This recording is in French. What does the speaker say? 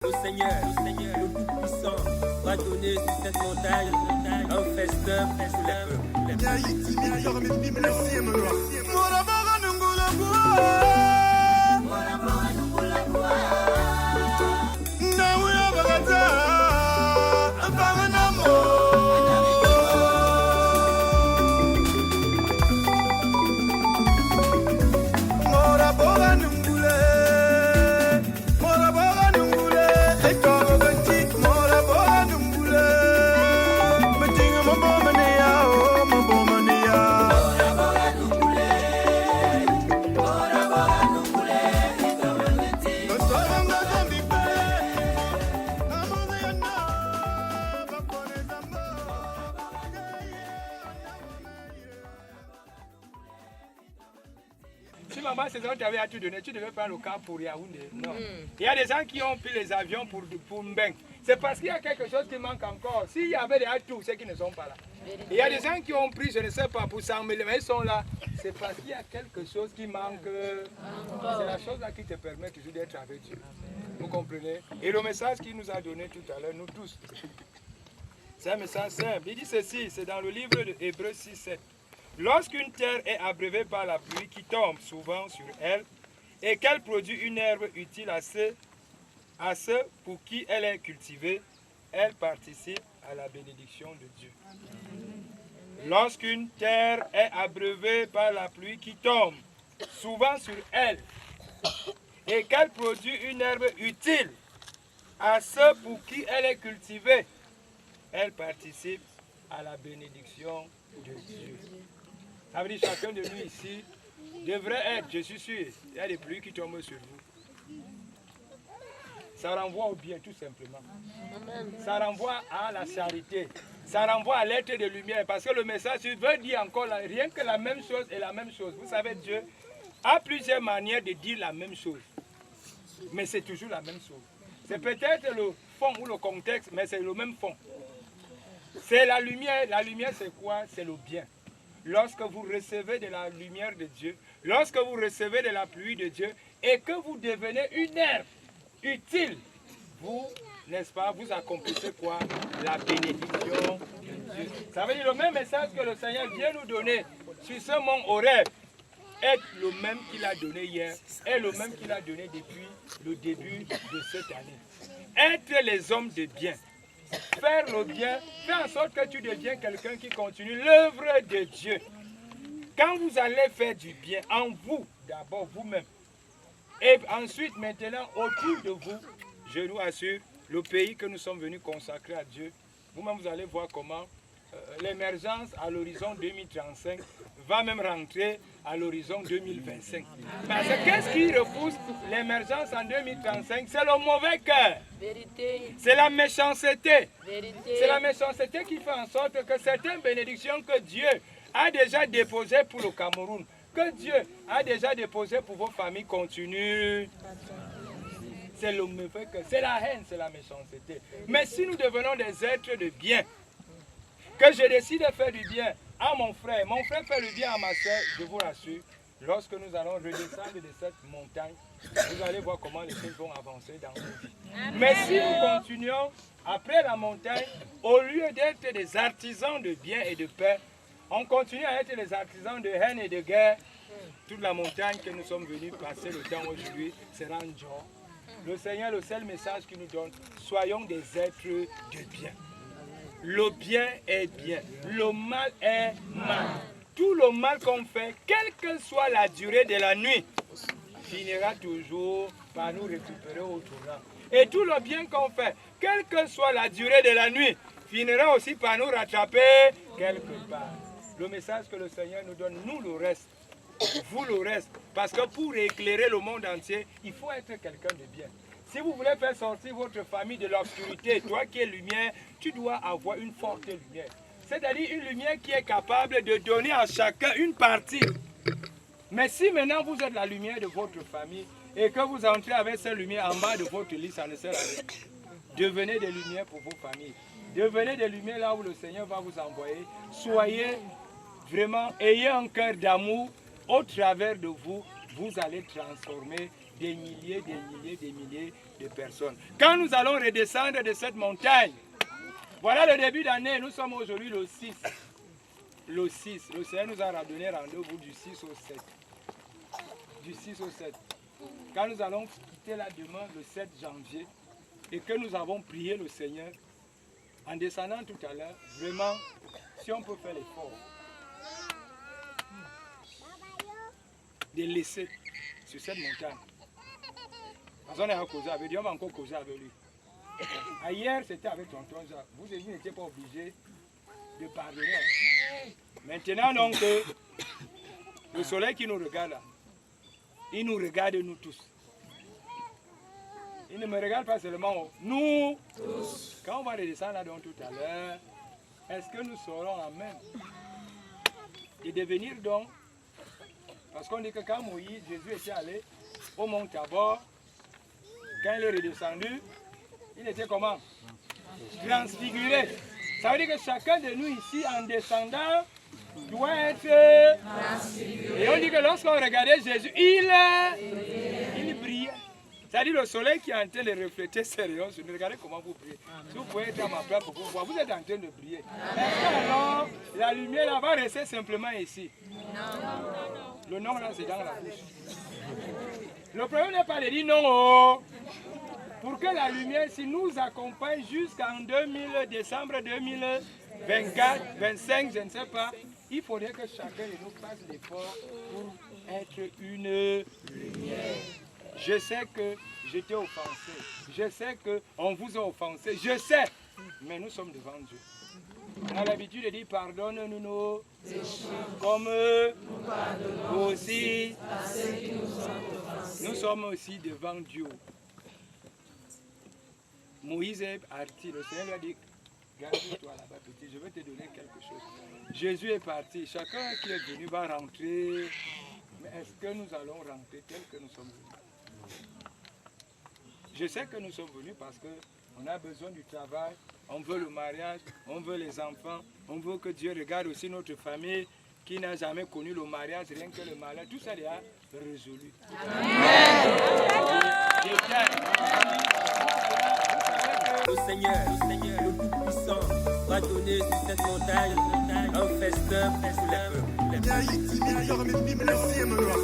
Le Seigneur, le Tout-Puissant, va donner sur cette montagne un festin pour les Si maman César t'avait à tout donner, tu devais prendre le car pour Yaoundé. Non. Il y a des gens qui ont pris les avions pour Mbeng. C'est parce qu'il y a quelque chose qui manque encore. S'il y avait des atouts, c'est qu'ils ne sont pas là. Il y a des gens qui ont pris, je ne sais pas, pour 100 000, mais ils sont là. C'est parce qu'il y a quelque chose qui manque. C'est la chose là qui te permet toujours d'être avec Dieu. Vous comprenez? Et le message qu'il nous a donné tout à l'heure, nous tous, c'est un message simple. Il dit ceci, c'est dans le livre de Hébreux 6, 7. Lorsqu'une terre est abreuvée par la pluie qui tombe souvent sur elle et qu'elle produit une herbe utile à ceux pour qui elle est cultivée, elle participe à la bénédiction de Dieu. Lorsqu'une terre est abreuvée par la pluie qui tombe souvent sur elle et qu'elle produit une herbe utile à ceux pour qui elle est cultivée, elle participe à la bénédiction de Dieu. Ça veut dire chacun de nous ici devrait être, je suis sûr, il y a des pluies qui tombent sur vous. Ça renvoie au bien tout simplement. Ça renvoie à la charité. Ça renvoie à l'être de lumière. Parce que le message veut dire encore rien que la même chose et la même chose. Vous savez, Dieu a plusieurs manières de dire la même chose. Mais c'est toujours la même chose. C'est peut-être le fond ou le contexte, mais c'est le même fond. C'est la lumière. La lumière, c'est quoi? C'est le bien. Lorsque vous recevez de la lumière de Dieu, lorsque vous recevez de la pluie de Dieu et que vous devenez une herbe utile, vous, n'est-ce pas, vous accomplissez quoi? La bénédiction de Dieu. Ça veut dire le même message que le Seigneur vient nous donner sur ce mont Horeb est le même qu'il a donné hier, est le même qu'il a donné depuis le début de cette année. Être les hommes de bien. Faire le bien, faire en sorte que tu deviens quelqu'un qui continue l'œuvre de Dieu. Quand vous allez faire du bien en vous, d'abord vous-même, et ensuite maintenant autour de vous, je vous assure, le pays que nous sommes venus consacrer à Dieu, vous-même vous allez voir comment l'émergence à l'horizon 2035 va même rentrer à l'horizon 2025. Parce que qu'est-ce qui repousse l'émergence en 2035? C'est le mauvais cœur. C'est la méchanceté. C'est la méchanceté qui fait en sorte que certaines bénédictions que Dieu a déjà déposées pour le Cameroun, que Dieu a déjà déposées pour vos familles continuent. C'est le mauvais cœur. C'est la haine, c'est la méchanceté. Mais si nous devenons des êtres de bien, que je décide de faire du bien à mon frère fait le bien à ma soeur, je vous rassure, lorsque nous allons redescendre de cette montagne, vous allez voir comment les choses vont avancer dans nos vies. Mais si nous continuons après la montagne, au lieu d'être des artisans de bien et de paix, on continue à être des artisans de haine et de guerre. Toute la montagne que nous sommes venus passer le temps aujourd'hui sera un jour. Le Seigneur, le seul message qu'il nous donne, soyons des êtres de bien. Le bien est bien, le mal est mal. Tout le mal qu'on fait, quelle que soit la durée de la nuit, finira toujours par nous récupérer au tournant. Et tout le bien qu'on fait, quelle que soit la durée de la nuit, finira aussi par nous rattraper quelque part. Le message que le Seigneur nous donne, nous le reste, vous le reste. Parce que pour éclairer le monde entier, il faut être quelqu'un de bien. Si vous voulez faire sortir votre famille de l'obscurité, toi qui es lumière, tu dois avoir une forte lumière. C'est-à-dire une lumière qui est capable de donner à chacun une partie. Mais si maintenant vous êtes la lumière de votre famille et que vous entrez avec cette lumière en bas de votre lit, ça ne sert à rien. Devenez des lumières pour vos familles. Devenez des lumières là où le Seigneur va vous envoyer. Soyez vraiment, ayez un cœur d'amour. Au travers de vous, vous allez transformer des milliers de personnes. Quand nous allons redescendre de cette montagne, voilà le début d'année, nous sommes aujourd'hui le 6. Le 6, le Seigneur nous a donné rendez-vous du 6 au 7. Du 6 au 7. Quand nous allons quitter la demain le 7 janvier et que nous avons prié le Seigneur, en descendant tout à l'heure, vraiment, si on peut faire l'effort de laisser sur cette montagne. Parce qu'on est causé avec lui, on va encore causer avec lui. Hier, c'était avec tonton Jacques. Vous n'étiez pas obligé de pardonner. Maintenant, donc, le soleil qui nous regarde là, il nous regarde nous tous. Il ne me regarde pas seulement nous tous. Quand on va redescendre là donc tout à l'heure, est-ce que nous serons en même de devenir donc, parce qu'on dit que quand Moïse, Jésus était allé au mont Tabor, quand il est redescendu, il était comment? Transfiguré. Ça veut dire que chacun de nous ici, en descendant, doit être transfiguré. Et on dit que lorsqu'on regardait Jésus, il brillait. C'est-à-dire le soleil qui est en train de refléter ses rayons sur nous. Regardez comment vous brillez. Si vous pouvez être à ma place pour vous voir, vous êtes en train de briller. Est-ce que alors, la lumière là va rester simplement ici? Non. Le non là, c'est dans la bouche. Le problème n'est pas de dire non. Oh. Pour que la lumière ici nous accompagne jusqu'en décembre 2024, 25, je ne sais pas, il faudrait que chacun de nous fasse l'effort pour être une lumière. Je sais que j'étais offensé. Je sais qu'on vous a offensé. Je sais. Mais nous sommes devant Dieu. On a l'habitude de dire pardonne-nous nos péchés. Comme nous pardonnons aussi à ceux qui nous ont offensés. Nous sommes aussi devant Dieu. Moïse est parti. Le Seigneur lui a dit garde-toi là-bas petit, je vais te donner quelque chose. Jésus est parti. Chacun qui est venu va rentrer. Mais est-ce que nous allons rentrer tel que nous sommes venus? Je sais que nous sommes venus parce qu'on a besoin du travail, on veut le mariage, on veut les enfants, on veut que Dieu regarde aussi notre famille qui n'a jamais connu le mariage, rien que le malheur. Tout ça est résolu. Le Seigneur, le Tout-Puissant, va donner sur cette montagne un festin pour les peuples.